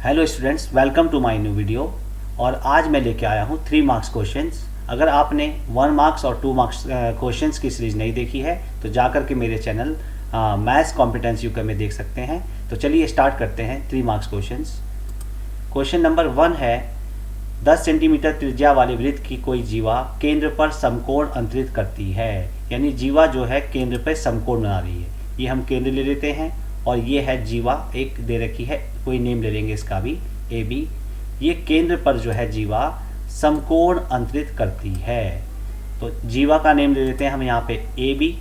Hello students, welcome to my new video. और आज मैं लेके आया हूँ 3 मार्क्स क्वेश्चंस। अगर आपने 1 मार्क्स और 2 मार्क्स क्वेश्चंस की सीरीज़ नहीं देखी है तो जा कर के मेरे चैनल मैथ्स कॉम्पिटेंस यूके में देख सकते हैं। तो चलिए स्टार्ट करते हैं 3 मार्क्स क्वेश्चंस। क्वेश्चन नंबर 1 है, 10 सेंटीमीटर त्रिज्या वाले वृत्त की कोई जीवा केंद्र पर समकोण अंतरित करती है। यानी जीवा जो है केंद्र पर समकोण बना रही है। ये हम केंद्र ले लेते हैं और ये है जीवा, एक दे रखी है, कोई नेम ले लेंगे इसका भी, ए बी। ये केंद्र पर जो है जीवा समकोण अंतरित करती है। तो जीवा का नेम ले लेते हैं हम यहाँ पे ए बी।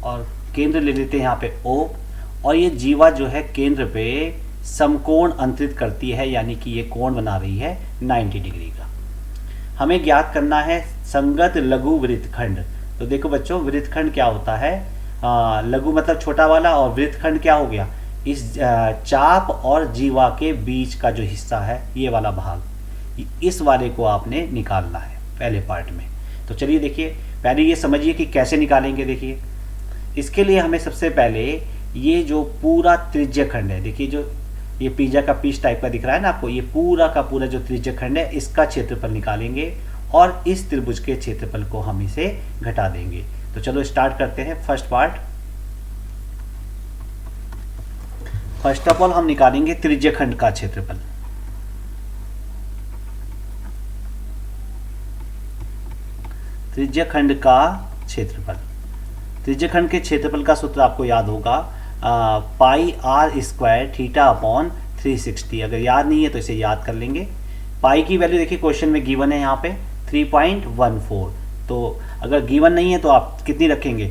और केंद्र ले लेते हैं यहाँ पे ओ। और ये जीवा जो है केंद्र पे समकोण अंतरित करती है, यानी कि ये कोण बना रही है 90 डिग्री का। हमें ज्ञात करना है संगत लघु वृत्तखंड। तो देखो बच्चों, वृत्तखंड क्या होता है? लघु मतलब छोटा वाला, और वृत्तखंड क्या हो गया? इस चाप और जीवा के बीच का जो हिस्सा है, ये वाला भाग, इस वाले को आपने निकालना है पहले पार्ट में। तो चलिए देखिए, पहले ये समझिए कि कैसे निकालेंगे। देखिए, इसके लिए हमें सबसे पहले ये जो पूरा त्रिज्यखंड है, देखिए जो ये पिज्जा का पीस टाइप का दिख रहा है ना आपको, ये पूरा का पूरा जो त्रिज्यखंड है इसका क्षेत्रफल निकालेंगे और इस त्रिभुज के क्षेत्रफल को हम इसे घटा देंगे। तो चलो स्टार्ट करते हैं first part. First of all हम निकालेंगे त्रिज्यखंड का क्षेत्रफल। त्रिज्यखंड का क्षेत्रफल, त्रिज्यखंड के क्षेत्रफल का सूत्र आपको याद होगा, पाई आर स्क्वायर थीटा अपॉन 360। अगर याद नहीं है तो इसे याद कर लेंगे। पाई की वैल्यू देखिए क्वेश्चन में गिवन है यहाँ पे 3.14। तो अगर गिवन नहीं है तो आप कितनी रखेंगे?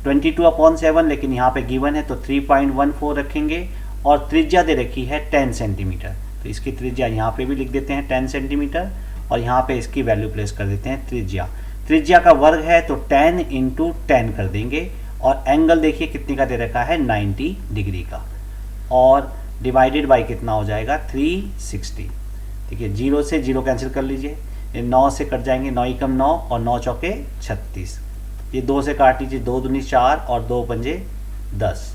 22/7, लेकिन यहाँ पे गिवन है तो 3.14 रखेंगे। और त्रिज्या दे रखी है 10 सेंटीमीटर, तो इसकी त्रिज्या यहाँ पे भी लिख देते हैं 10 सेंटीमीटर, और यहाँ पे इसकी वैल्यू प्लेस कर देते हैं त्रिज्या। त्रिज्या का वर्ग है तो 10 × 10 कर देंगे। और एंगल देखिए कितने का दे रखा है? 90 डिग्री का। और डिवाइडेड बाय कितना हो जाएगा? 360। देखिए 0 से 0 कैंसिल कर लीजिए, 9 से कट जाएंगे, 9 × 9 और 9 चौके 36। ये 2 से काट लीजिए, 2 दूनी 4 और 2 पंजे 10।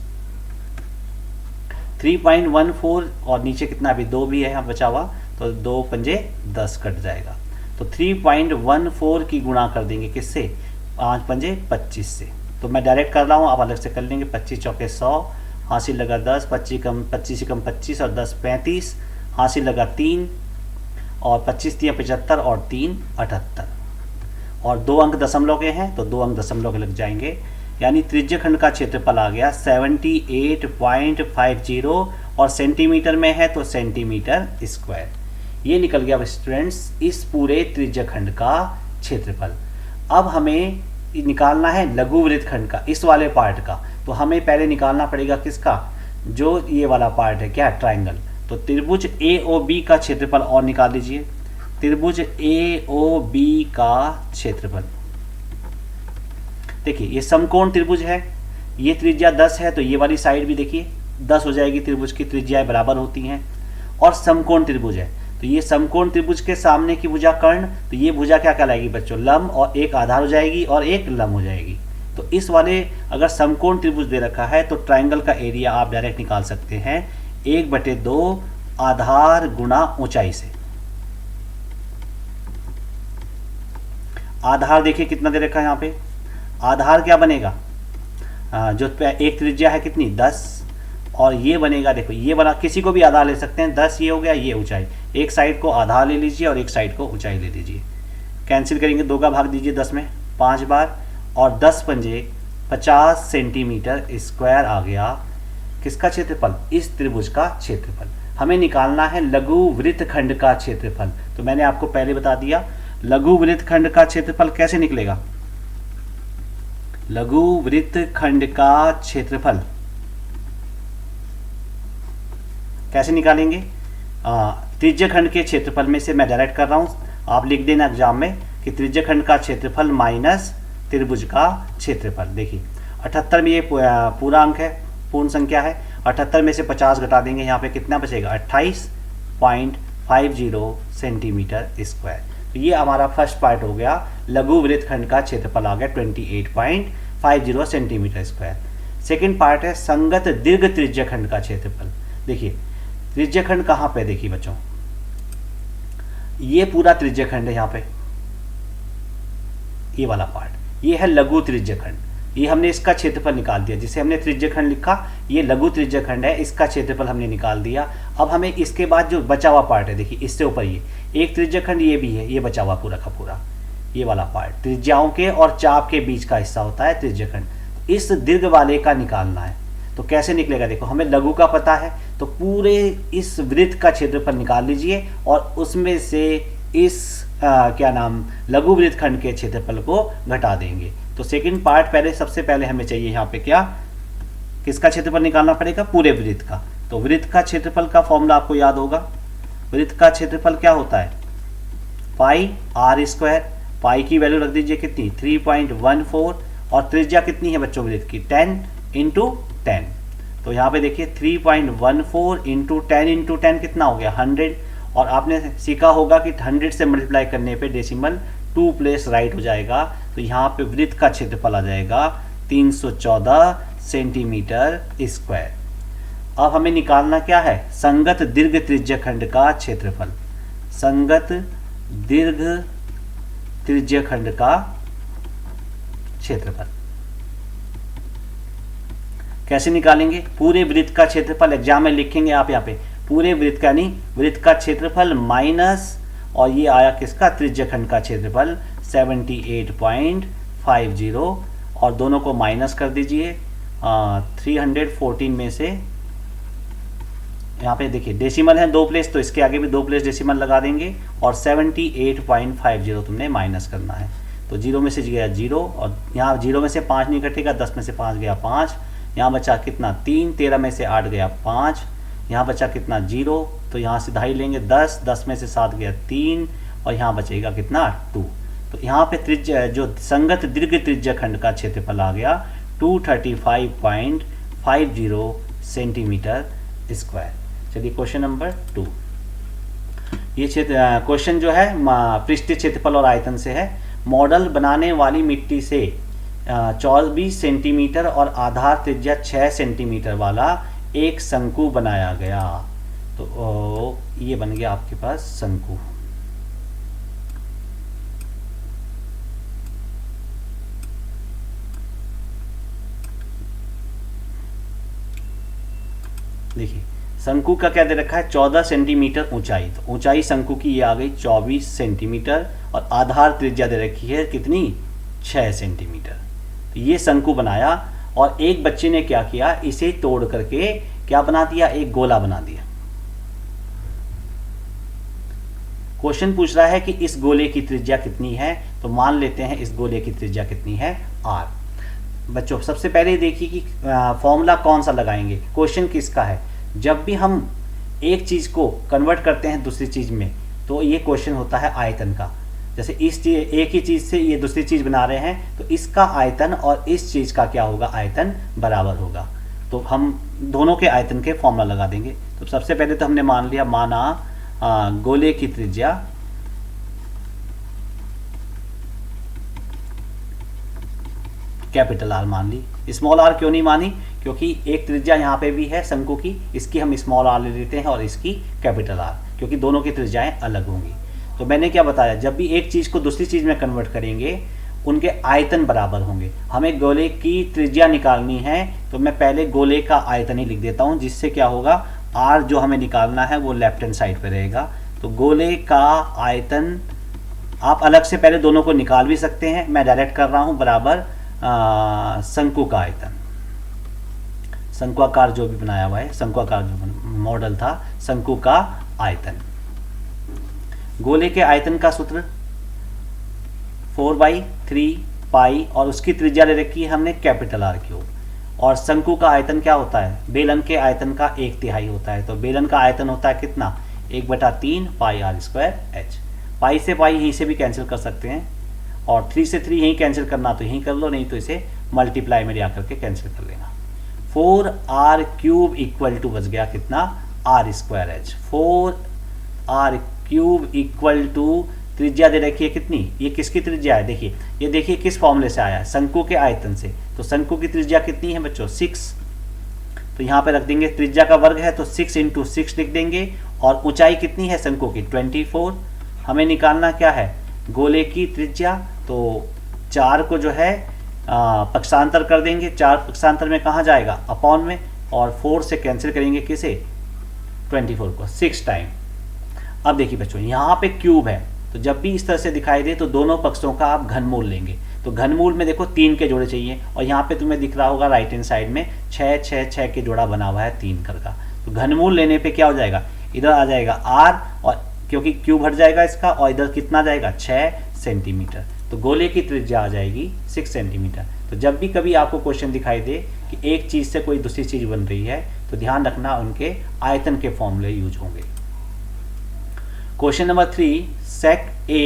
3.14 और नीचे कितना, अभी 2 भी है यहाँ बचा हुआ, तो 2 पंजे 10 कट जाएगा। तो 3.14 की गुणा कर देंगे किससे? 5 पंजे 25 से। तो मैं डायरेक्ट कर रहा हूँ, आप अलग से कर लेंगे। 25 चौके 100, हासिल लगा 10, 25 कम 25 और 10 35, हासिल लगा 3, और 25 × 75 और 3 78। और 2 अंक दशमलव के हैं तो 2 अंक दशमलव के लग जाएंगे। यानी त्रिज्यखंड का क्षेत्रफल आ गया 78.50, और सेंटीमीटर में है तो सेंटीमीटर स्क्वायर। ये निकल गया स्टूडेंट्स इस पूरे त्रिज्यखंड का क्षेत्रफल। अब हमें निकालना है लघु वृत्तखंड का, इस वाले पार्ट का। तो हमें पहले निकालना पड़ेगा किसका? जो ये वाला पार्ट है, क्या? ट्राइंगल। तो त्रिभुज AOB का क्षेत्रफल और निकाल लीजिए। त्रिभुज AOB का क्षेत्रफल, देखिए ये समकोण त्रिभुज है, ये त्रिज्या 10 है, तो ये वाली साइड भी देखिए 10 हो जाएगी। त्रिभुज की त्रिज्याएं बराबर होती हैं। और समकोण त्रिभुज है, तो ये समकोण त्रिभुज के सामने की भुजा कर्ण, तो ये भुजा क्या कहलाएगी बच्चों? लंब, और एक आधार हो जाएगी और एक लंब हो जाएगी। तो इस वाले अगर समकोण त्रिभुज दे रखा है तो ट्राइंगल का एरिया आप डायरेक्ट निकाल सकते हैं 1/2 आधार गुणा ऊंचाई से। आधार देखिए कितना दे रखा है यहाँ पे, आधार क्या बनेगा? जो एक त्रिज्या है कितनी? 10, और ये बनेगा, देखो ये बना, किसी को भी आधार ले सकते हैं। 10 ये हो गया, ये ऊंचाई। एक साइड को आधार ले लीजिए और एक साइड को ऊंचाई ले लीजिए। कैंसिल करेंगे, 2 का भाग दीजिए 10 में 5 बार, और 10 पंजे 50 सेंटीमीटर स्क्वायर आ गया। किसका क्षेत्रफल? इस त्रिभुज का क्षेत्रफल। हमें निकालना है लघु वृत्तखंड का क्षेत्रफल। तो मैंने आपको पहले बता दिया लघु वृत्तखंड का क्षेत्रफल कैसे निकलेगा। लघु वृत्तखंड का क्षेत्रफल कैसे निकालेंगे? त्रिज्यखंड के क्षेत्रफल में से मैं डायरेक्ट कर रहा हूं, आप लिख देना एग्जाम में कि त्रिज्यखंड का क्षेत्रफल माइनस त्रिभुज का क्षेत्रफल। देखिए 78 में ये पूरा अंक है, पूर्ण संख्या है। 78 में से 50 घटा देंगे, यहाँ पे कितना बचेगा? 28.50 सेंटीमीटर स्क्वायर। तो ये हमारा फर्स्ट पार्ट हो गया, लघु वृत्तखंड का क्षेत्रफल आ गया 28.50 50 सेंटीमीटर स्क्वायर। सेकेंड पार्ट है संगत दीर्घ त्रिज्यखंड का क्षेत्रफल। देखिए त्रिज्यखंड कहाँ पे, देखिए बच्चों ये पूरा त्रिज्यखंड है, यहाँ पे ये वाला पार्ट ये है लघु त्रिज्यखंड। ये हमने इसका क्षेत्रफल निकाल दिया, जिसे हमने त्रिज्यखंड लिखा ये लघु त्रिज्यखंड है, इसका क्षेत्रफल हमने निकाल दिया। अब हमें इसके बाद जो बचा हुआ पार्ट है, देखिए इससे ऊपर ये एक त्रिज्यखंड ये भी है, ये बचा हुआ पूरा का पूरा ये वाला पार्ट त्रिज्याओं के और चाप के बीच का हिस्सा होता है त्रिज्यखंड। इस दीर्घ वाले का निकालना है, तो कैसे निकलेगा, देखो हमें लघु का पता है, तो पूरे इस वृत्त का क्षेत्रफल निकाल लीजिए और उसमें से इस क्या नाम लघु वृत्तखंड के क्षेत्रफल को घटा देंगे। तो सेकंड पार्ट पहले सबसे पहले हमें चाहिए यहाँ पे क्या, किसका क्षेत्रफल निकालना पड़ेगा, पूरे वृत्त का। तो वृत्त का क्षेत्रफल का फॉर्मूला आपको याद होगा, वृत्त का क्षेत्रफल क्या होता है पाई आर स्क्वायर। पाई की वैल्यू रख दीजिए कितनी 3.14 और त्रिज्या कितनी है बच्चों वृत्त की 10 × 10। तो यहाँ पे देखिए 3.14 × 10 × 10 कितना हो गया 100। और आपने सीखा होगा कि 100 से मल्टीप्लाई करने पे डेसिमल 2 प्लेस राइट हो जाएगा। तो यहाँ पे वृत्त का क्षेत्रफल आ जाएगा 314 सेंटीमीटर स्क्वायर। अब हमें निकालना क्या है, संगत दीर्घ त्रिज्यखंड का क्षेत्रफल। संगत दीर्घ त्रिज्यखंड का क्षेत्रफल कैसे निकालेंगे, पूरे वृत्त का क्षेत्रफल एग्जाम में लिखेंगे आप यहाँ पे, पूरे वृत्त का नहीं, वृत्त का क्षेत्रफल माइनस और ये आया किसका त्रिज्यखंड का क्षेत्रफल 78.50 और दोनों को माइनस कर दीजिए 314 में से। यहाँ पे देखिए डेसिमल है 2 प्लेस, तो इसके आगे भी 2 प्लेस डेसिमल लगा देंगे और 78.50 तुमने माइनस करना है। तो 0 में से गया 0 और यहाँ 0 में से 5 नहीं कटेगा, 10 में से 5 गया 5, यहाँ बचा कितना 3, 13 में से 8 गया 5, यहाँ बचा कितना 0, तो यहाँ से ढाई लेंगे 10, 10 में से 7 गया 3 और यहाँ बचेगा कितना 2। तो यहाँ पे त्रिज्या जो संगत दीर्घ त्रिज्यखंड का क्षेत्रफल आ गया 235.50 सेंटीमीटर स्क्वायर। चलिए क्वेश्चन नंबर 2, ये क्वेश्चन जो है पृष्ठीय क्षेत्रफल और आयतन से है। मॉडल बनाने वाली मिट्टी से 24 सेंटीमीटर और आधार त्रिज्या 6 सेंटीमीटर वाला एक शंकु बनाया गया। तो ये बन गया आपके पास शंकु। देखिए शंकु का क्या दे रखा है 14 सेंटीमीटर ऊंचाई, तो ऊंचाई शंकु की ये आ गई 24 सेंटीमीटर और आधार त्रिज्या दे रखी है कितनी 6 सेंटीमीटर। तो ये शंकु बनाया और एक बच्चे ने क्या किया, इसे तोड़ करके क्या बना दिया, एक गोला बना दिया। क्वेश्चन पूछ रहा है कि इस गोले की त्रिज्या कितनी है, तो मान लेते हैं इस गोले की त्रिज्या कितनी है r। बच्चों सबसे पहले देखिए कि फॉर्मूला कौन सा लगाएंगे। क्वेश्चन किसका है, जब भी हम एक चीज को कन्वर्ट करते हैं दूसरी चीज में तो ये क्वेश्चन होता है आयतन का। जैसे इस एक ही चीज से ये दूसरी चीज बना रहे हैं तो इसका आयतन और इस चीज का क्या होगा आयतन बराबर होगा। तो हम दोनों के आयतन के फॉर्मूला लगा देंगे। तो सबसे पहले तो हमने मान लिया, माना गोले की त्रिज्या कैपिटल आर मान ली। स्मॉल आर क्यों नहीं मानी, क्योंकि एक त्रिज्या यहाँ पे भी है शंकु की, इसकी हम स्मॉल आर ले लेते हैं और इसकी कैपिटल आर, क्योंकि दोनों की त्रिज्याएं अलग होंगी। तो मैंने क्या बताया, जब भी एक चीज़ को दूसरी चीज़ में कन्वर्ट करेंगे उनके आयतन बराबर होंगे। हमें गोले की त्रिज्या निकालनी है तो मैं पहले गोले का आयतन ही लिख देता हूँ, जिससे क्या होगा आर जो हमें निकालना है वो लेफ्ट हैंड साइड पे रहेगा। तो गोले का आयतन आप अलग से पहले दोनों को निकाल भी सकते हैं, मैं डायरेक्ट कर रहा हूँ, बराबर शंकु का आयतन, शंकुआकार जो भी बनाया हुआ है, शंकुआकार जो मॉडल था, शंकु का आयतन। गोले के आयतन का सूत्र 4/3 पाई और उसकी त्रिज्या ले रखी है हमने कैपिटल आर क्यूब। और शंकु का आयतन क्या होता है, बेलन के आयतन का 1/3 होता है। तो बेलन का आयतन होता है कितना 1/3 पाई आर स्क्वायर एच। पाई से पाई यहीं से भी कैंसिल कर सकते हैं और 3 से 3 यहीं कैंसिल करना तो यहीं कर लो, नहीं तो इसे मल्टीप्लाई में ले आकर के कैंसिल कर लेना। 4r क्यूब इक्वल टू बच गया कितना r square h. 4r cube equal to त्रिज्या दे रखी है कितनी, ये किसकी त्रिज्या है, देखिए ये देखिए किस फॉर्मूले से आया है, शंकु के आयतन से। तो शंकु की त्रिज्या कितनी है बच्चों, 6। तो यहाँ पे रख देंगे, त्रिज्या का वर्ग है तो 6 × 6 लिख देंगे। और ऊंचाई कितनी है शंकु की, 24। हमें निकालना क्या है, गोले की त्रिज्या। तो 4 को जो है पक्षांतर कर देंगे, 4 पक्षांतर में कहाँ जाएगा, अपॉन में, और 4 से कैंसिल करेंगे किसे, 24 को 6 टाइम। अब देखिए बच्चों यहाँ पे क्यूब है, तो जब भी इस तरह से दिखाई दे तो दोनों पक्षों का आप घनमूल लेंगे। तो घनमूल में देखो 3 के जोड़े चाहिए, और यहाँ पे तुम्हें दिख रहा होगा राइट हैंड साइड में 6 6 6 के जोड़ा बना हुआ है 3 कर का। तो घनमूल लेने पे क्या हो जाएगा, इधर आ जाएगा r, और क्योंकि क्यूब हट जाएगा इसका, और इधर कितना जाएगा 6 सेंटीमीटर। तो गोले की त्रिज्या आ जाएगी 6 सेंटीमीटर। तो जब भी कभी आपको क्वेश्चन दिखाई दे कि एक चीज़ से कोई दूसरी चीज़ बन रही है तो ध्यान रखना उनके आयतन के फॉर्मूले यूज होंगे। Question number 3, sec a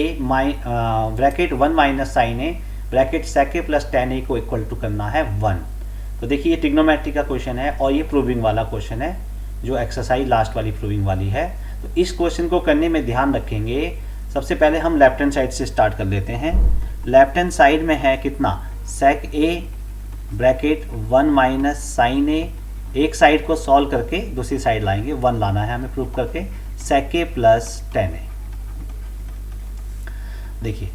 bracket 1 minus sign a bracket sec a plus tan a को इक्वल टू करना है 1। तो देखिए ये ट्रिग्नोमेट्री का क्वेश्चन है और ये प्रूविंग वाला क्वेश्चन है, जो एक्सरसाइज लास्ट वाली प्रूविंग वाली है। तो इस क्वेश्चन को करने में ध्यान रखेंगे, सबसे पहले हम लेफ्ट हैंड साइड से स्टार्ट कर लेते हैं। लेफ्ट हैंड साइड में है कितना, sec a bracket 1 minus sign A, एक साइड को सॉल्व करके दूसरी साइड लाएंगे, 1 लाना है हमें प्रूव करके, sec a plus tan a। देखिए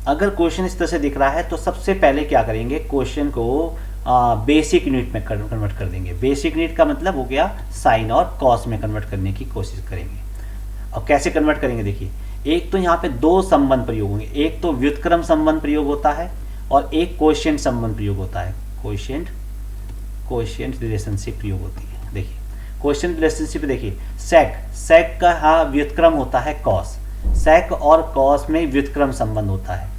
अगर क्वेश्चन इस तरह से दिख रहा है तो सबसे पहले क्या करेंगे, क्वेश्चन को बेसिक यूनिट में कन्वर्ट कर देंगे। बेसिक यूनिट का मतलब हो गया साइन और कॉस में कन्वर्ट करने की कोशिश करेंगे। और कैसे कन्वर्ट करेंगे, देखिए एक तो यहाँ पे 2 संबंध प्रयोग होंगे, एक तो व्युत्क्रम संबंध प्रयोग होता है और एक कोएफिशिएंट संबंध प्रयोग होता है। कोएफिशिएंट रिलेशनशिप प्रयोग होती है। देखिए कोएफिशिएंट रिलेशनशिप, देखिए सेक का व्युत्क्रम होता है कॉस, सेक और कॉस में व्युत्क्रम संबंध होता है।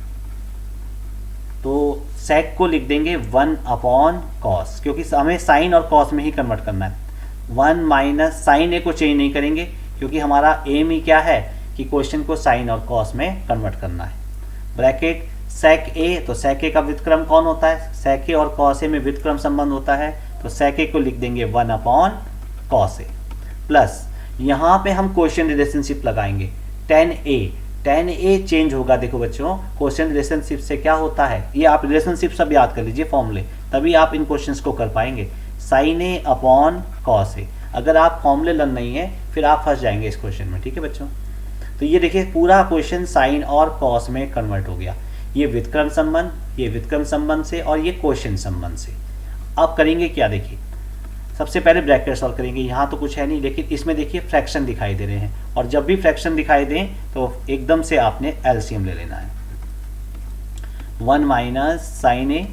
तो सेक को लिख देंगे 1 अपॉन कॉस, क्योंकि हमें साइन और कॉस में ही कन्वर्ट करना है। 1 माइनस साइन ए को चेंज नहीं करेंगे, क्योंकि हमारा एम ही क्या है कि क्वेश्चन को साइन और कॉस में कन्वर्ट करना है। ब्रैकेट सेक ए, तो सेक ए का व्युत्क्रम कौन होता है, सेक ए और कॉस ए में व्युत्क्रम संबंध होता है। तो सेक ए को लिख देंगे 1 अपॉन कॉस ए, प्लस यहाँ पे हम क्वेश्चन रिलेशनशिप लगाएंगे tan a चेंज होगा। देखो बच्चों क्वेश्चन रिलेशनशिप से क्या होता है, ये आप रिलेशनशिप सब याद कर लीजिए फॉर्मूले, तभी आप इन क्वेश्चंस को कर पाएंगे। Sign A upon cos A, अगर आप फॉर्मूले लर्न नहीं है फिर आप फंस जाएंगे इस क्वेश्चन में, ठीक है बच्चों। तो ये देखिए पूरा क्वेश्चन साइन और कॉस में कन्वर्ट हो गया, ये व्युत्क्रम संबंध, ये व्युत्क्रम संबंध से, और ये क्वेश्चन संबंध से। अब करेंगे क्या, देखिए सबसे पहले ब्रैकेट सॉल्व करेंगे। यहाँ तो कुछ है नहीं, लेकिन इसमें देखिए फ्रैक्शन दिखाई दे रहे हैं, और जब भी फ्रैक्शन दिखाई दें तो एकदम से आपने एलसीएम ले लेना है। 1 माइनस साइन ए,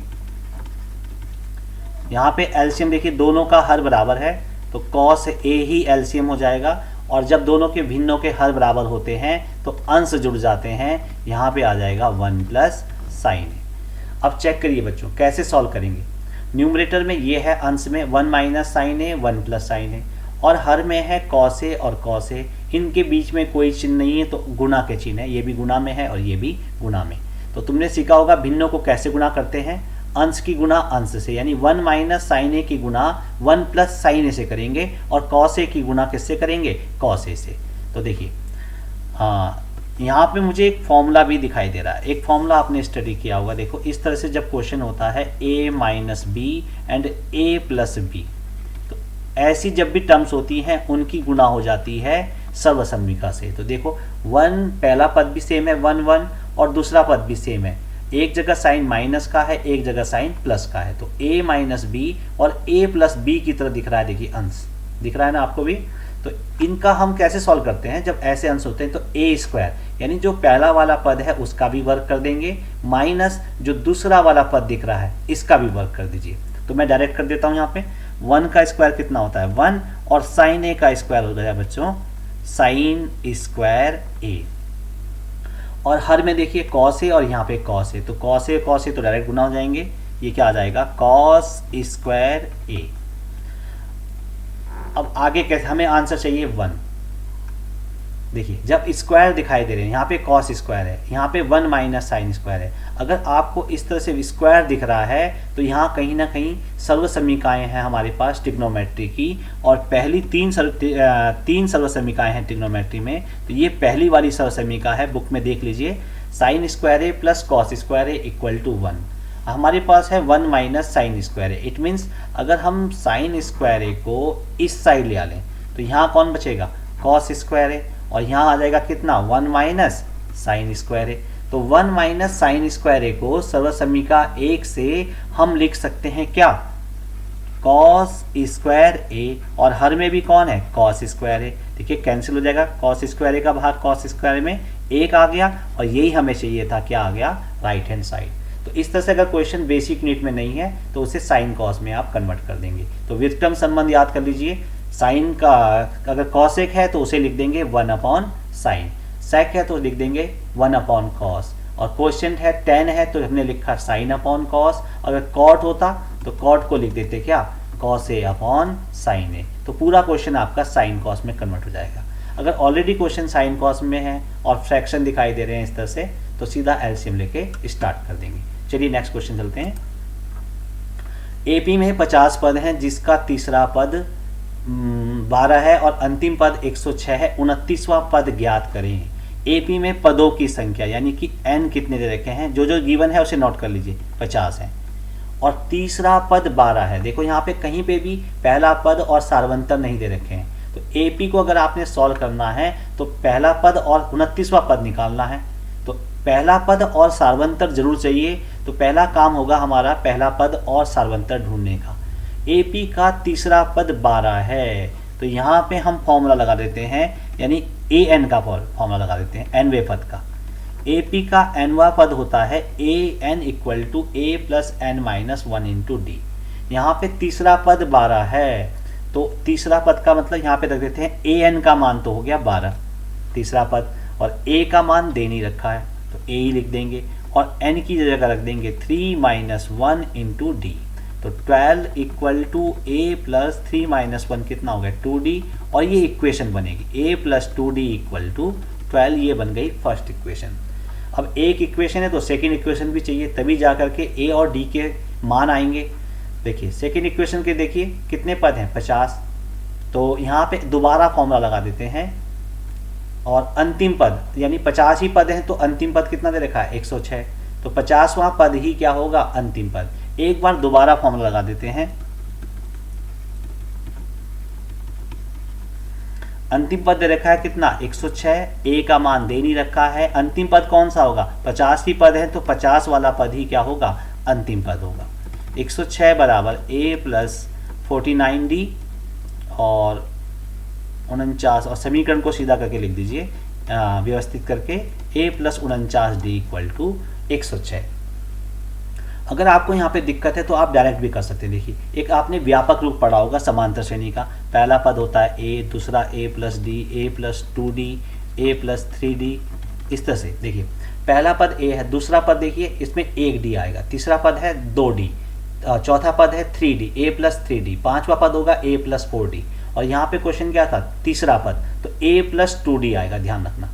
यहाँ पे एलसीएम देखिए दोनों का हर बराबर है, तो कॉस ए ही एलसीएम हो जाएगा। और जब दोनों के भिन्नों के हर बराबर होते हैं तो अंश जुड़ जाते हैं, यहाँ पे आ जाएगा 1 प्लस साइन ए। अब चेक करिए बच्चों कैसे सॉल्व करेंगे। न्यूमरेटर में ये है अंश में 1 माइनस साइन ए 1 प्लस साइन ए, और हर में है कॉस ए और कॉस ए, इनके बीच में कोई चिन्ह नहीं है तो गुणा के चिन्ह है, ये भी गुणा में है और ये भी गुणा में। तो तुमने सीखा होगा भिन्नों को कैसे गुणा करते हैं, अंश की गुणा अंश से, यानी 1 माइनस साइन ए की गुणा 1 प्लस साइन ए से करेंगे, और कॉस ए की गुणा किससे करेंगे, कॉस ए से। तो देखिए हाँ यहाँ पे मुझे एक फॉर्मूला भी दिखाई दे रहा है, एक फॉर्मूला आपने स्टडी किया होगा। देखो इस तरह से जब क्वेश्चन होता है a minus b and a plus b, तो ऐसी जब भी टर्म्स होती हैं उनकी गुणा हो जाती है सर्वसम्मिका से। तो देखो 1 पहला पद भी सेम है 1 1, और दूसरा पद भी सेम है, एक जगह साइन माइनस का है एक जगह साइन प्लस का है। तो a माइनस बी और a प्लस बी की तरह दिख रहा है, देखिए अंश दिख रहा है ना आपको भी। तो इनका हम कैसे सॉल्व करते हैं, जब ऐसे अंश होते हैं तो a स्क्वायर, यानी जो पहला वाला पद है उसका भी वर्ग कर देंगे, माइनस जो दूसरा वाला पद दिख रहा है इसका भी वर्ग कर दीजिए। तो मैं डायरेक्ट कर देता हूँ यहाँ पे, 1 का स्क्वायर कितना होता है 1, और साइन ए का स्क्वायर हो गया बच्चों साइन स्क्वायर ए, और हर में देखिए कॉस ए और यहाँ पे कॉस ए, तो कॉस ए तो डायरेक्ट गुना हो जाएंगे, ये क्या आ जाएगा कॉस स्क्वायर ए। अब आगे कैसे, हमें आंसर चाहिए 1, देखिए जब स्क्वायर दिखाई दे रहे हैं, यहाँ पे कॉस स्क्वायर है, यहाँ पे 1 माइनस साइन स्क्वायर है, अगर आपको इस तरह से स्क्वायर दिख रहा है तो यहाँ कहीं ना कहीं सर्व समीकाएँ हैं हमारे पास ट्रिग्नोमेट्री की, और पहली तीन सर्व समीकाएँ हैं ट्रिग्नोमेट्री में। तो ये पहली वाली सर्व समीका है, बुक में देख लीजिए, sine square a plus cos square a equal to 1। हमारे पास है 1 minus sine square a. It means अगर हम साइन स्क्वायर ए को इस साइड ले आ लें तो यहाँ कौन बचेगा, कॉस स्क्वायर ए, और यहाँ आ जाएगा कितना, 1 माइनस साइन स्क्वायर ए। तो 1 माइनस साइन स्क्वायर ए को सर्व समीका 1 से हम लिख सकते हैं क्या, कॉस स्क्वायर ए, और हर में भी कौन है, कॉस स्क्वायर ए। देखिए कैंसिल हो जाएगा, कॉस स्क्वायर ए का भाग कॉस स्क्वायर में 1 आ गया, और यही हमें चाहिए था, क्या आ गया, राइट हैंड साइड। तो इस तरह से अगर क्वेश्चन बेसिक यूनिट में नहीं है तो उसे साइन कॉस में आप कन्वर्ट कर देंगे। तो व्युत्क्रम संबंध याद कर लीजिए, साइन का अगर कॉस एक है तो उसे लिख देंगे 1 अपॉन साइन, सेक है तो लिख देंगे 1 अपॉन कॉस, और क्वेश्चन है टेन है तो हमने लिखा साइन अपॉन कॉस। अगर कॉट होता तो कॉट को लिख देते क्या, कॉस ए अपॉन साइन ए। तो पूरा क्वेश्चन आपका साइन कॉस में कन्वर्ट हो जाएगा। अगर ऑलरेडी क्वेश्चन साइन कॉस में है और फ्रैक्शन दिखाई दे रहे हैं इस तरह से, तो सीधा एलसीएम लेके स्टार्ट कर देंगे। चलिए नेक्स्ट क्वेश्चन चलते हैं। एपी में 50 पद हैं जिसका तीसरा पद 12 है और अंतिम पद 106 है, 29वां पद ज्ञात करें। एपी में पदों की संख्या यानी कि एन कितने दे रखे हैं, जो जो गिवन है उसे नोट कर लीजिए, 50 है, और तीसरा पद 12 है। देखो यहाँ पे कहीं पे भी पहला पद और सार्वंतर नहीं दे रखे हैं। तो एपी को अगर आपने सॉल्व करना है तो पहला पद और 29वां पद निकालना है। तो पहला पद और सार्वंतर जरूर चाहिए, तो पहला काम होगा हमारा पहला पद और सार्वंतर ढूंढने का। एपी का तीसरा पद 12 है, तो यहाँ पे हम फॉर्मूला लगा देते हैं, यानी ए एन का फॉर्मूला लगा देते हैं, एनवे पद का। एपी का एनवा पद होता है A N equal to A plus N minus 1 into D. यहाँ पे तीसरा पद 12 है, तो तीसरा पद का मतलब यहाँ पे रख देते हैं ए एन का मान तो हो गया 12 तीसरा पद, और ए का मान दे नहीं रखा है तो ए ही लिख देंगे, और एन की जगह रख देंगे 3 माइनस 1 इंटू डी। तो 12 equal to A plus 3 minus 1 कितना हो गया, 2d, और ये इक्वेशन बनेगी a plus 2d equal to 12। ये बन गई फर्स्ट इक्वेशन। अब एक इक्वेशन है तो सेकेंड इक्वेशन भी चाहिए, तभी जा करके a और d के मान आएंगे। देखिए सेकेंड इक्वेशन के देखिए कितने पद हैं, 50, तो यहाँ पे दोबारा फॉर्मूला लगा देते हैं, और अंतिम पद यानी 50 ही पद हैं तो अंतिम पद कितना दे रखा है, 106, तो 50वां पद ही क्या होगा, अंतिम पद। एक बार दोबारा फॉर्मूला लगा देते हैं, अंतिम पद दे रखा है कितना, 106, ए का मान दे नहीं रखा है, अंतिम पद कौन सा होगा, 50 ही पद है तो 50 वाला पद ही क्या होगा, अंतिम पद होगा। 106 बराबर ए प्लस 49d और 49, और समीकरण को सीधा करके लिख दीजिए व्यवस्थित करके, a plus 49d equal to 106। अगर आपको यहाँ पे दिक्कत है तो आप डायरेक्ट भी कर सकते हैं। देखिए एक आपने व्यापक रूप पढ़ा होगा समांतर श्रेणी का, पहला पद होता है a, दूसरा a plus D, a plus 2d, a plus 3d, इस तरह से। देखिए पहला पद a है, दूसरा पद देखिए इसमें 1d आएगा, तीसरा पद है 2d, चौथा पद है 3d, a प्लस 3d, पांचवा पद होगा a प्लस 4d, और यहाँ पे क्वेश्चन क्या था, तीसरा पद, तो a प्लस 2d आएगा, ध्यान रखना,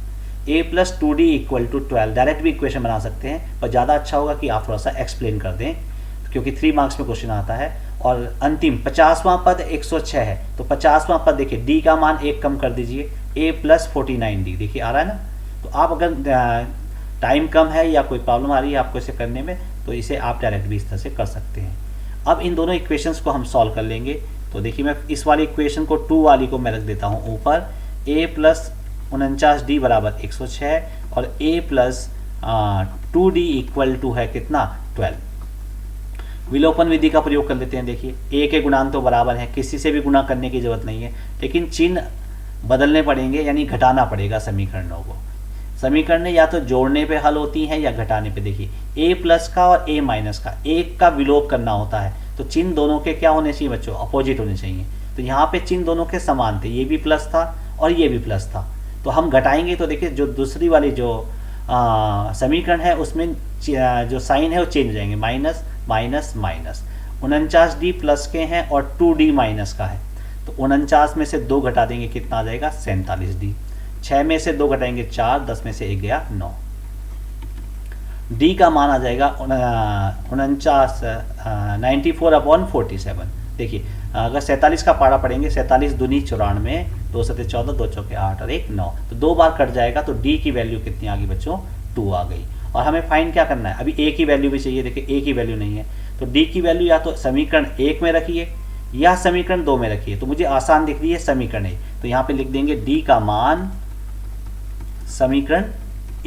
a plus 2d equal to 12। Direct भी इक्वेशन बना सकते हैं, पर ज़्यादा अच्छा होगा कि आप थोड़ा सा एक्सप्लेन कर दें, क्योंकि 3 मार्क्स में क्वेश्चन आता है। और अंतिम 50वां पद 106 है, तो 50वां पद देखिए d का मान 1 कम कर दीजिए, a प्लस 49d, देखिए आ रहा है ना। तो आप अगर टाइम कम है या कोई प्रॉब्लम आ रही है आपको इसे करने में, तो इसे आप डायरेक्ट भी इस तरह से कर सकते हैं। अब इन दोनों इक्वेशंस को हम सॉल्व कर लेंगे। तो देखिए मैं इस वाली इक्वेशन को 2 वाली को मैं रख देता हूँ ऊपर, a प्लस 49d बराबर 106 और a plus 2d equal to है कितना, 12। विलोपन विधि का प्रयोग कर लेते हैं। देखिए a के गुणांक तो बराबर है, किसी से भी गुणा करने की जरूरत नहीं है, लेकिन चिन्ह बदलने पड़ेंगे, यानी घटाना पड़ेगा समीकरणों को। समीकरण या तो जोड़ने पे हल होती हैं या घटाने पे। देखिए a प्लस का और a माइनस का एक का विलोप करना होता है, तो चिन्ह दोनों के क्या होने चाहिए बच्चों, अपोजिट होने चाहिए। तो यहाँ पे चिन्ह दोनों के समान थे, ये भी प्लस था और ये भी प्लस था, तो हम घटाएंगे तो देखिए जो दूसरी वाली जो समीकरण है उसमें जो साइन है वो चेंज हो जाएंगे, minus minus minus. 49d plus के हैं और 2d माइनस का है, तो 49 में से 2 घटा देंगे, कितना आ जाएगा, 47d। 6 में से 2 घटाएंगे 4, 10 में से 1 गया 9। डी का मान आ जाएगा 94/47। देखिए अगर 47 का पारा पढ़ेंगे, 47 दूनी 94, 2 सते 14, 2 चौके 8 और 1 9, तो 2 बार कट जाएगा, तो डी की वैल्यू कितनी आ गई बच्चों? 2 आ गई। और हमें फाइंड क्या करना है? अभी ए की वैल्यू भी चाहिए। देखिए ए की वैल्यू नहीं है, तो डी की वैल्यू या तो समीकरण 1 में रखिए या समीकरण 2 में रखिए। तो मुझे आसान दिख रही है समीकरण 1, तो यहाँ पे लिख देंगे डी का मान समीकरण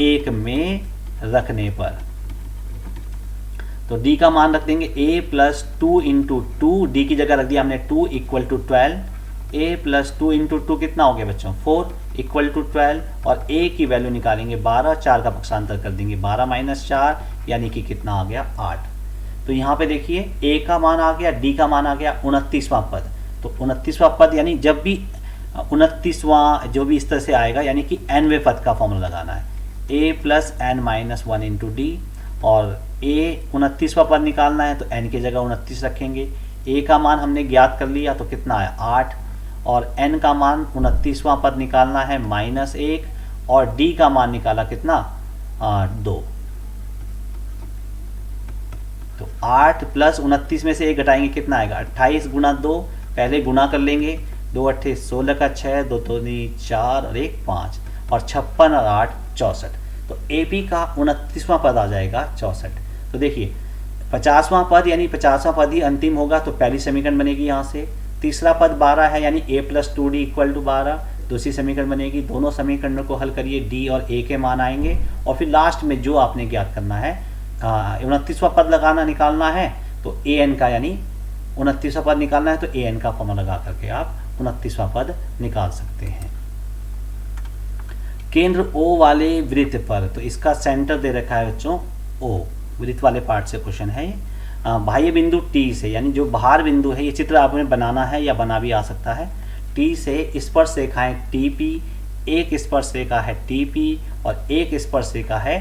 1 में रखने पर, तो डी का मान रख देंगे a प्लस 2 इंटू 2, डी की जगह रख दिया हमने 2 equal to 12, a plus 2 into 2 कितना हो गया बच्चों? 4 इक्वल टू 12, और a की वैल्यू निकालेंगे 12, 4 का पक्षांतर कर देंगे 12 माइनस 4, यानी कि कितना आ गया? 8। तो यहाँ पे देखिए a का मान आ गया, d का मान आ गया 29वां पद। तो 29वां पद यानी जब भी 29वां जो भी इस तरह से आएगा, यानी कि nवें पद का फॉर्मूला लगाना है, a plus n minus 1 into D, और a 29वां पद निकालना है तो n की जगह 29 रखेंगे। a का मान हमने ज्ञात कर लिया, तो कितना आया? 8, और n का मान 29वां पद निकालना है -1, और d का मान निकाला कितना? 2। तो 8 प्लस 29 में से 1 घटाएंगे, कितना आएगा? 28 गुना 2, पहले गुना कर लेंगे, 2 अट्ठे 16 का 6, 2 दूनी 4 और 1 5, और 56 और 8 64। तो AP का 29वां पद आ जाएगा 64। तो देखिए 50वां पद यानी 50वां पद ही अंतिम होगा, तो पहली समीकरण बनेगी यहाँ से। तीसरा पद 12 है, यानी a plus 2d equal to 12, दूसरी समीकरण बनेगी। दोनों समीकरणों को हल करिए, d और a के मान आएंगे, और फिर लास्ट में जो आपने ज्ञात करना है 29वां पद लगाना निकालना है, तो an का यानी 29वां पद निकालना है, तो an का फॉर्मूला लगा करके आप 29वां पद निकाल सकते हैं। केंद्र O वाले वृत्त पर, तो इसका सेंटर दे रखा है बच्चों O, वृत्त वाले पार्ट से क्वेश्चन है। बाह्य बिंदु T से, यानी जो बाहर बिंदु है, ये चित्र आपने बनाना है या बना भी आ सकता है। T से स्पर्श रेखाएं TP, एक स्पर्श रेखा है TP और एक स्पर्श रेखा है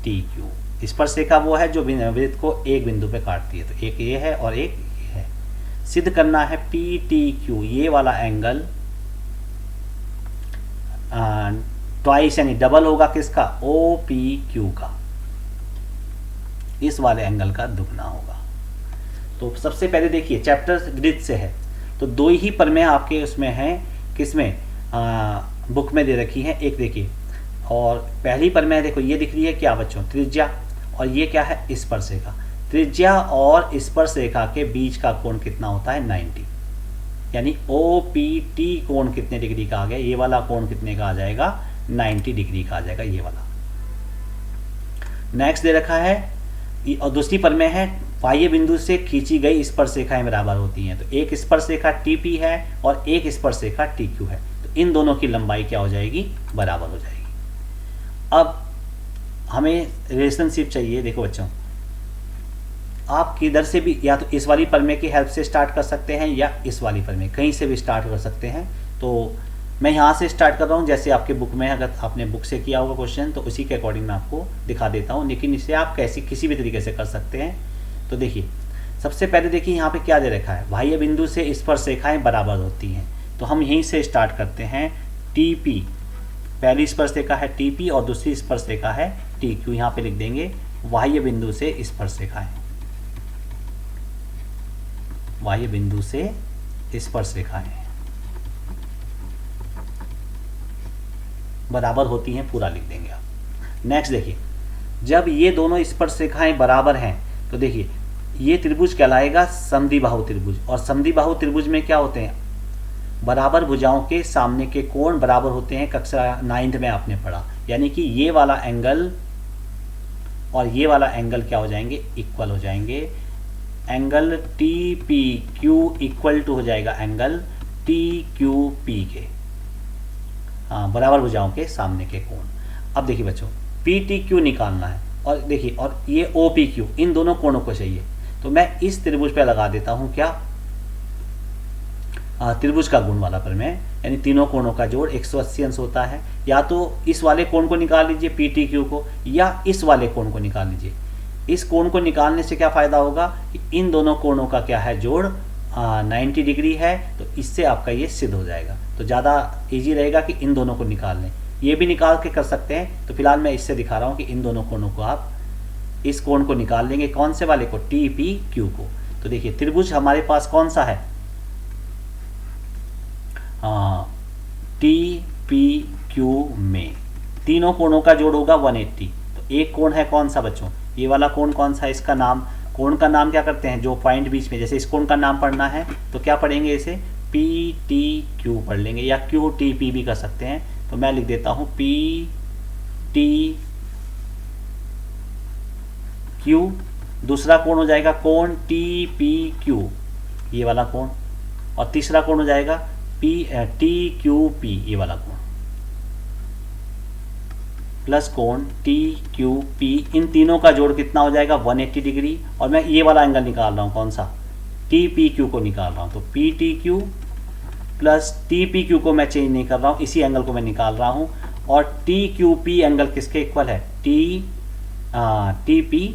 TQ। स्पर्श रेखा वो है जो वृत्त को एक बिंदु पे काटती है, तो एक ये है और एक ये है। सिद्ध करना है PTQ, ये वाला एंगल ट्वाइस यानी डबल होगा किसका? OPQ का, इस वाले एंगल का दुगना होगा। तो सबसे पहले देखिए चैप्टर ग्रिड से है, तो 2 ही प्रमेय आपके उसमें हैं, किसमें? बुक में दे रखी है। एक देखिए, और पहली प्रमेय देखो ये दिख रही है क्या बच्चों? त्रिज्या, और ये क्या है? स्पर्श रेखा। त्रिज्या और स्पर्श रेखा के बीच का कोण कितना होता है? 90, यानी OPT कोण कितने डिग्री का आ गया? ये वाला कोण कितने का आ जाएगा? 90 डिग्री का आ जाएगा, ये वाला। नेक्स्ट दे रखा है, और दूसरी प्रमेय है, बाह्य बिंदु से खींची गई स्पर्श रेखाएं बराबर होती हैं। तो एक स्पर्श रेखा TP है और एक स्पर्श रेखा TQ है, तो इन दोनों की लंबाई क्या हो जाएगी? बराबर हो जाएगी। अब हमें रिलेशनशिप चाहिए। देखो बच्चों, आप किधर से भी, या तो इस वाली प्रमेय की हेल्प से स्टार्ट कर सकते हैं या इस वाली प्रमेय, कहीं से भी स्टार्ट कर सकते हैं। तो मैं यहाँ से स्टार्ट कर रहा हूँ, जैसे आपके बुक में, अगर आपने बुक से किया होगा क्वेश्चन तो उसी के अकॉर्डिंग मैं आपको दिखा देता हूँ, लेकिन इसे आप किसी भी तरीके से कर सकते हैं। तो देखिए सबसे पहले देखिए यहाँ पे क्या दे रखा है? बाह्य बिंदु से स्पर्श रेखाएं बराबर होती हैं, तो हम यहीं से स्टार्ट करते हैं। TP, पहली स्पर्श रेखा है TP और दूसरी स्पर्श रेखा है TQ। यहाँ पे लिख देंगे बाह्य बिंदु से स्पर्श रेखाएं, बाह्य बिंदु से स्पर्श रेखाएं बराबर होती हैं, पूरा लिख देंगे आप। नेक्स्ट देखिए, जब ये दोनों स्पर्श रेखाएं बराबर हैं तो देखिए ये त्रिभुज कहलाएगा समद्विबाहु त्रिभुज, और समद्विबाहु त्रिभुज में क्या होते हैं? बराबर भुजाओं के सामने के कोण बराबर होते हैं, कक्षा 9th में आपने पढ़ा। यानी कि ये वाला एंगल और ये वाला एंगल क्या हो जाएंगे? इक्वल हो जाएंगे। एंगल TPQ इक्वल टू हो जाएगा एंगल TQP के, हाँ, बराबर भुजाओं के सामने के कोण। अब देखिए बच्चों, PTQ निकालना है, और देखिए, और ये OPQ, इन दोनों कोणों को चाहिए। तो मैं इस त्रिभुज पे लगा देता हूं क्या? त्रिभुज का गुण वाला प्रमेय, यानी तीनों कोणों का जोड़ 180 अंश होता है। या तो इस वाले कोण को निकाल लीजिए PTQ को, या इस वाले कोण को निकाल लीजिए। इस कोण को निकालने से क्या फायदा होगा कि इन दोनों कोणों का क्या है? जोड़ 90 डिग्री है, तो इससे आपका ये सिद्ध हो जाएगा। तो ज़्यादा इजी रहेगा कि इन दोनों को निकाल लें। ये भी निकाल के कर सकते हैं, तो फिलहाल मैं इससे दिखा रहा हूँ कि इन दोनों कोणों को आप इस कोण को निकाल लेंगे, कौन से वाले को, टी पी क्यू को। तो देखिए त्रिभुज हमारे पास कौन सा है, टी पी क्यू में तीनों कोणों का जोड़ होगा 180। तो एक कोण है कौन सा बच्चों, ये वाला कोण कौन सा है, इसका नाम, कोण का नाम क्या करते हैं, जो पॉइंट बीच में, जैसे इस कोण का नाम पढ़ना है तो क्या पढ़ेंगे, इसे पी टी क्यू पढ़ लेंगे, या क्यू टी पी भी कर सकते हैं। तो मैं लिख देता हूँ पी टी क्यू। दूसरा कोण हो जाएगा कोण टी पी क्यू, ये वाला कोण, और तीसरा कोण हो जाएगा टी क्यू पी, ये वाला कोण, प्लस कोण टी क्यू पी। इन तीनों का जोड़ कितना हो जाएगा, 180 डिग्री। और मैं ये वाला एंगल निकाल रहा हूँ, कौन सा, टी पी क्यू को निकाल रहा हूँ। तो P T Q plus T P Q को मैं चेंज नहीं कर रहा हूँ, इसी एंगल को मैं निकाल रहा हूँ। और टी क्यू पी एंगल किसके इक्वल है, टी पी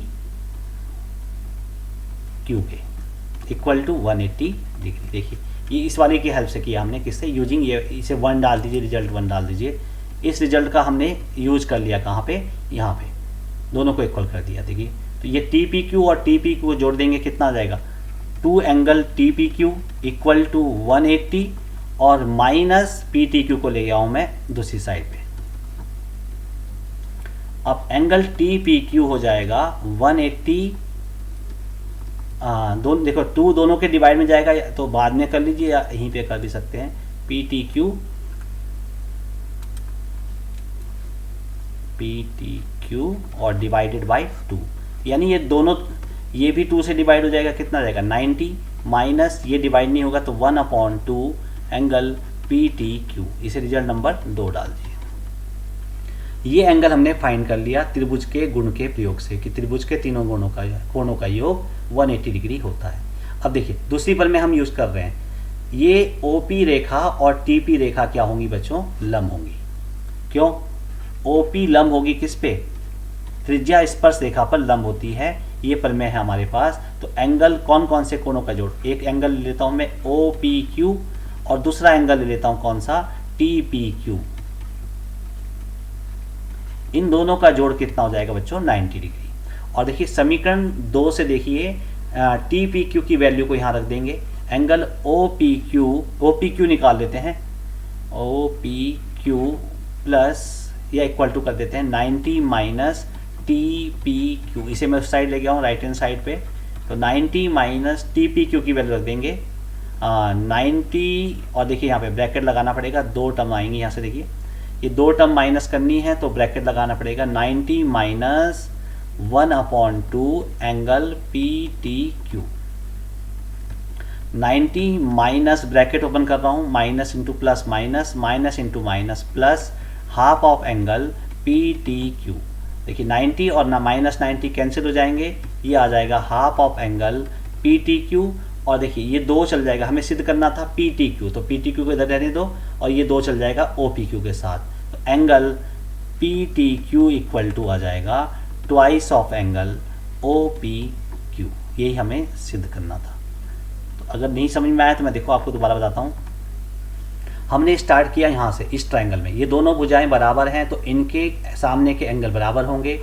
क्यू के इक्वल टू 180 डिग्री। देखिए ये इस वाले की हेल्प से किया हमने, किससे, यूजिंग ये, इसे 1 डाल दीजिए, रिजल्ट 1 डाल दीजिए। इस रिजल्ट का हमने यूज कर लिया कहाँ पे, यहाँ पे, दोनों को इक्वल कर दिया। देखिए तो ये टी पी क्यू और टी पी क्यू जोड़ देंगे, कितना आ जाएगा, 2 angle T P Q equal to 180, और माइनस पी टी क्यू को ले गया हूँ मैं दूसरी साइड पे। अब एंगल टी पी क्यू हो जाएगा 180, दोनों देखो 2 दोनों के डिवाइड में जाएगा, तो बाद में कर लीजिए या यहीं पे कर भी सकते हैं, पी टी क्यू और डिवाइडेड बाई 2, यानी ये दोनों, ये भी 2 से डिवाइड हो जाएगा, कितना जाएगा 90, माइनस ये डिवाइड नहीं होगा तो 1/2 एंगल पी टी क्यू। इसे रिजल्ट नंबर 2 डाल दिए। ये एंगल हमने फाइंड कर लिया त्रिभुज के गुण के प्रयोग से, कि त्रिभुज के तीनों कोणों का योग 180 डिग्री होता है। अब देखिए दूसरी पल में हम यूज कर रहे हैं, ये ओपी रेखा और टीपी रेखा क्या होंगी बच्चों, लंब होंगी। क्यों, ओपी लंब होगी किस पे, त्रिज्या स्पर्श रेखा पर लंब होती है। ये प्रमेय है हमारे पास। तो एंगल कौन कौन से कोणों का जोड़, एक एंगल ले लेता हूं मैं ओ पी क्यू, और दूसरा एंगल ले लेता हूं कौन सा, टी पी क्यू। इन दोनों का जोड़ कितना हो जाएगा बच्चों, 90 डिग्री। और देखिए समीकरण 2 से देखिए, टी पी क्यू की वैल्यू को यहाँ रख देंगे, एंगल ओ पी क्यू निकाल लेते हैं, ओ पी क्यू प्लस या इक्वल टू कर देते हैं 90 माइनस टी पी क्यू। इसे मैं उस साइड ले गया हूँ राइट हैंड साइड पे, तो 90 माइनस टी पी क्यू की वैल्यू रख देंगे 90, और देखिए यहाँ पे ब्रैकेट लगाना पड़ेगा, 2 टर्म आएंगी यहाँ से। देखिए ये 2 टर्म माइनस करनी है तो ब्रैकेट लगाना पड़ेगा, 90 minus 1/2 angle P T Q. 90 minus bracket open कर रहा हूँ, minus into plus minus, minus into minus plus half of angle P T Q. देखिए 90 और ना माइनस 90 कैंसिल हो जाएंगे, ये आ जाएगा half of angle P T Q. और देखिए ये 2 चल जाएगा, हमें सिद्ध करना था पी टी क्यू, तो पी टी क्यू को इधर रहने दो, और ये 2 चल जाएगा ओ पी क्यू के साथ। तो angle P T Q equal to आ जाएगा twice of angle O P Q. यही हमें सिद्ध करना था। तो अगर नहीं समझ में आया तो मैं देखो आपको दोबारा बताता हूँ। हमने स्टार्ट किया यहाँ से, इस ट्रायंगल में ये दोनों भुजाएं बराबर हैं, तो इनके सामने के एंगल बराबर होंगे,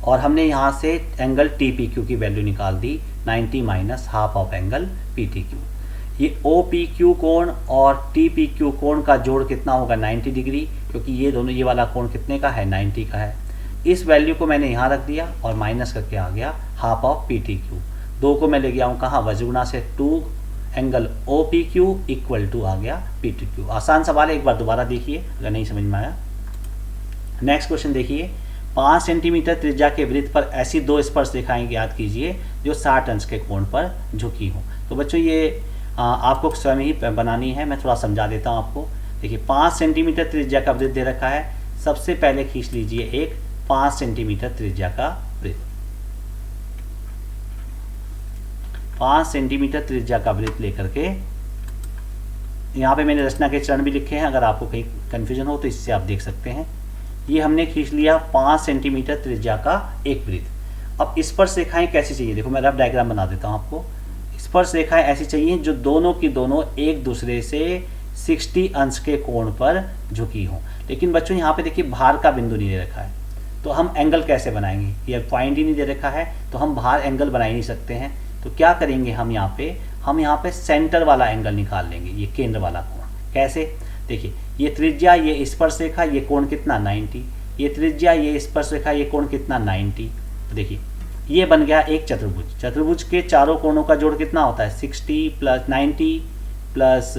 और हमने यहाँ से एंगल टी पी क्यू की वैल्यू निकाल दी 90 minus half of angle P T Q. ये ओ पी क्यू कोण और टी पी क्यू कोण का जोड़ कितना होगा, 90 डिग्री, क्योंकि ये दोनों, ये वाला कोण कितने का है, 90 का है। इस वैल्यू को मैंने यहाँ रख दिया और माइनस करके आ गया half of P T Q. 2 को मैं ले गया हूँ कहाँ, वजुगुणा से, 2 angle O P Q equal to आ गया पी टी क्यू। आसान सवाल है, एक बार दोबारा देखिए अगर नहीं समझ में आया। नेक्स्ट क्वेश्चन देखिए, 5 सेंटीमीटर त्रिज्या के वृत्त पर ऐसी 2 स्पर्श रेखाएं ज्ञात कीजिए जो 60 अंश के कोण पर झुकी हो। तो बच्चों ये आपको स्वयं ही बनानी है, मैं थोड़ा समझा देता हूँ आपको। देखिए 5 सेंटीमीटर त्रिज्या का वृत्त दे रखा है, सबसे पहले खींच लीजिए एक 5 सेंटीमीटर त्रिज्या का वृत्त। 5 सेंटीमीटर त्रिज्या का वृत्त लेकर के, यहाँ पे मैंने रचना के चरण भी लिखे हैं, अगर आपको कहीं कन्फ्यूजन हो तो इससे आप देख सकते हैं। ये हमने खींच लिया 5 सेंटीमीटर त्रिज्या का एक वृत्त। अब स्पर्श रेखाएं कैसी चाहिए, देखो मैं रफ डायग्राम बना देता हूँ आपको। स्पर्श रेखाएं ऐसी चाहिए जो दोनों की दोनों एक दूसरे से 60 अंश के कोण पर झुकी हो। लेकिन बच्चों यहाँ पे देखिए भार का बिंदु नहीं दे रखा है, तो हम एंगल कैसे बनाएंगे? ये पॉइंट ही नहीं दे रखा है तो हम बाहर एंगल बना ही नहीं सकते हैं। तो क्या करेंगे हम यहाँ पे सेंटर वाला एंगल निकाल लेंगे, ये केंद्र वाला कोण। कैसे? देखिए ये त्रिज्या, ये स्पर्शरेखा, ये कोण कितना 90, ये त्रिज्या, ये स्पर्शरेखा, ये कोण कितना 90। तो देखिए ये बन गया एक चतुर्भुज। चतुर्भुज के चारों कोणों का जोड़ कितना होता है? 60 प्लस 90 प्लस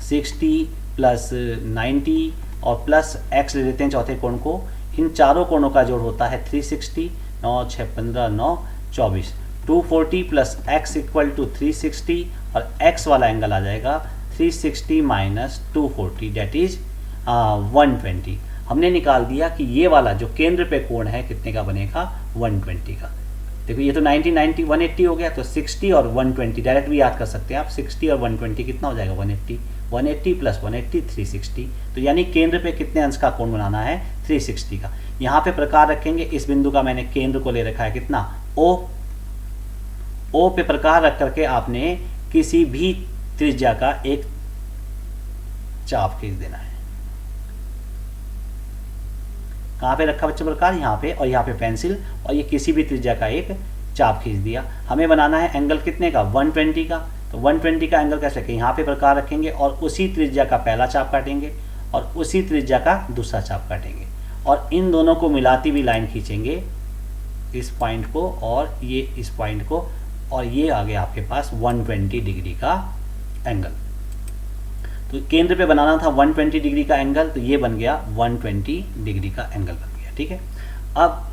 60 प्लस 90 और प्लस x ले लेते हैं चौथे कोण को। इन चारों कोणों का जोड़ होता है 360, 9 6 15 9 24, 240 प्लस x इक्वल टू 360 और x वाला एंगल आ जाएगा 360 माइनस 240 डेट इज 120। हमने निकाल दिया कि ये वाला जो केंद्र पे कोण है कितने का बनेगा? 120 का। देखो ये तो 90 90 180 हो गया, तो 60 और 120 डायरेक्ट भी याद कर सकते हैं आप। 60 और 120 कितना हो जाएगा? 180। 180 प्लस 180 360। तो यानी केंद्र पे कितने अंश का कोण बनाना है? 360 का। यहाँ पे प्रकार रखेंगे, इस बिंदु का मैंने केंद्र को ले रखा है कितना? O। O पे प्रकार रख करके आपने किसी भी त्रिज्या का एक चाप खींच देना है। कहाँ पे रखा बच्चों प्रकार? यहाँ पे, और यहाँ पे पेंसिल, और ये किसी भी त्रिज्या का एक चाप खींच दिया। हमें बनाना है एंगल कितने का? 120 का। तो 120 का एंगल कैसे रखें? यहाँ पे प्रकार रखेंगे और उसी त्रिज्या का पहला चाप काटेंगे और उसी त्रिज्या का दूसरा चाप काटेंगे और इन दोनों को मिलाती हुई लाइन खींचेंगे, इस पॉइंट को और ये इस पॉइंट को, और ये आ गया आपके पास 120 डिग्री का एंगल। तो केंद्र पे बनाना था 120 डिग्री का एंगल, तो ये बन गया 120 डिग्री का एंगल बन गया। ठीक है, अब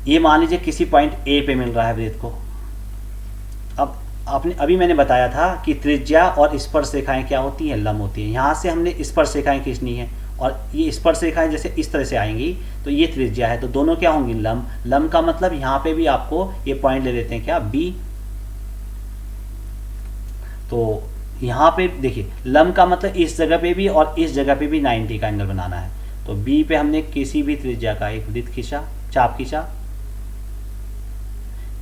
ये मान लीजिए किसी पॉइंट ए पे मिल रहा है वृत्त को। अब आपने अभी मैंने बताया था कि त्रिज्या और स्पर्शरेखाएं क्या होती हैं? लंब होती हैं। यहाँ से हमने स्पर्शरेखाएं खींचनी है और ये स्पर्शरेखाएं जैसे इस तरह से आएंगी तो ये त्रिज्या है, तो दोनों क्या होंगी? लंब। लंब का मतलब यहाँ पे भी आपको ये पॉइंट ले लेते हैं क्या? बी। तो यहाँ पे देखिए लंब का मतलब इस जगह पे भी और इस जगह पे भी 90 का एंगल बनाना है। तो बी पे हमने किसी भी त्रिज्या का एक वृत्त खींचा, चाप खींचा।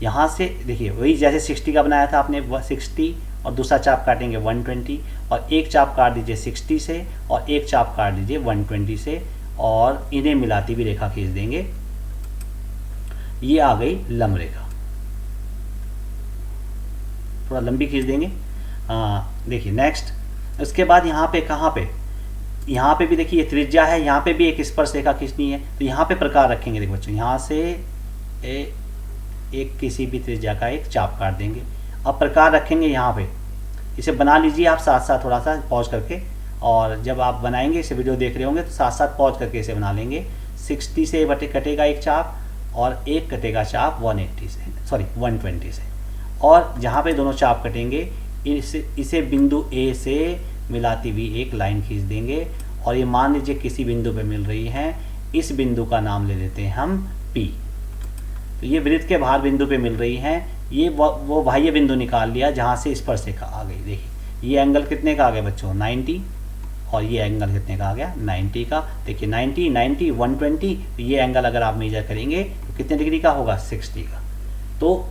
यहाँ से देखिए वही जैसे 60 का बनाया था आपने, 60 और दूसरा चाप काटेंगे 120 और एक चाप काट दीजिए 60 से और एक चाप काट दीजिए 120 से और इन्हें मिलाती हुई रेखा खींच देंगे। ये आ गई लंब रेखा, थोड़ा लंबी खींच देंगे। देखिए नेक्स्ट, उसके बाद यहाँ पे कहाँ पे? यहाँ पे भी देखिए त्रिज्या है, यहाँ पे भी एक स्पर्श रेखा खींचनी है, तो यहाँ पे प्रकार रखेंगे। देखो बच्चों यहाँ से एक किसी भी त्रिज्या का एक चाप काट देंगे। अब प्रकार रखेंगे यहाँ पे, इसे बना लीजिए आप साथ साथ थोड़ा सा पॉज करके, और जब आप बनाएंगे इसे वीडियो देख रहे होंगे तो साथ साथ पॉज करके इसे बना लेंगे। 60 से कटेगा एक चाप और एक कटेगा चाप 120 से, और जहाँ पे दोनों चाप कटेंगे इसे बिंदु ए से मिलाती हुई एक लाइन खींच देंगे और ये मान लीजिए किसी बिंदु पे मिल रही हैं। इस बिंदु का नाम ले लेते हैं हम P। तो ये वृत्त के बाहर बिंदु पे मिल रही हैं, ये वो बाह्य बिंदु निकाल लिया जहाँ से स्पर्शरेखा आ गई। देखिए ये एंगल कितने का आ गया बच्चों? 90, और ये एंगल कितने का आ गया? 90 का। देखिए 90 90 120, ये एंगल अगर आप मेजर करेंगे तो कितने डिग्री का होगा? 60 का। तो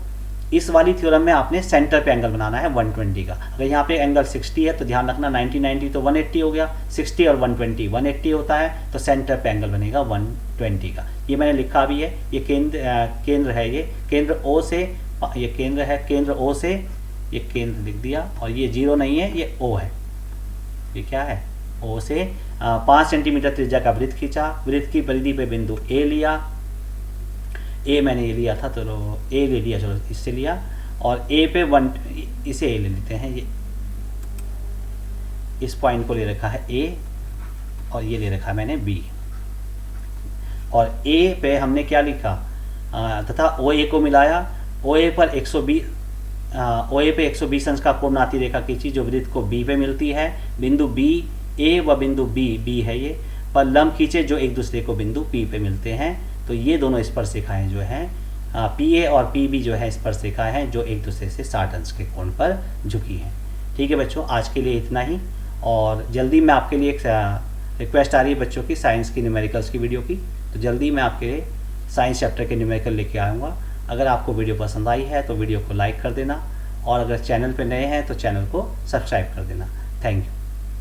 इस वाली थ्योरम में आपने सेंटर पे एंगल बनाना है 120 का। अगर यहाँ पे एंगल 60 है तो ध्यान रखना 90 90 तो 180 हो गया, 60 और 120 180 होता है, तो सेंटर पे एंगल बनेगा 120 का। ये मैंने लिखा भी है, ये केंद्र है, ये केंद्र O से, ये केंद्र है, केंद्र O से ये केंद्र लिख दिया, और ये 0 नहीं है, ये O है। ये क्या है? O से 5 सेंटीमीटर त्रिज्या का वृत्त खींचा, वृत्त की परिधि पे बिंदु A लिया, ए मैंने ये लिया था, चलो ए ले लिया, चलो इससे लिया, और ए पे इसे ए ले लेते हैं। ये इस पॉइंट को ले रखा है ए और ये ले रखा है मैंने बी, और ए पे हमने क्या लिखा? तथा ओ ए को मिलाया। ओ ए पर 120 अंश का कोण नाती रेखा खींची जो वृत्त को बी पे मिलती है। बिंदु बी ए व बिंदु बी है ये, पर लंब खींचे जो एक दूसरे को बिंदु पी पे मिलते हैं। तो ये दोनों स्पर्शरेखाएं जो हैं पी ए और पी बी जो है स्पर्शरेखाएं हैं जो एक दूसरे से 60 अंश के कोण पर झुकी हैं। ठीक है बच्चों, आज के लिए इतना ही, और जल्दी मैं आपके लिए एक रिक्वेस्ट आ रही है बच्चों की साइंस की न्यूमेरिकल्स की वीडियो की, तो जल्दी मैं आपके लिए साइंस चैप्टर के न्यूमेरिकल लेके आऊँगा। अगर आपको वीडियो पसंद आई है तो वीडियो को लाइक कर देना, और अगर चैनल पर नए हैं तो चैनल को सब्सक्राइब कर देना। Thank you.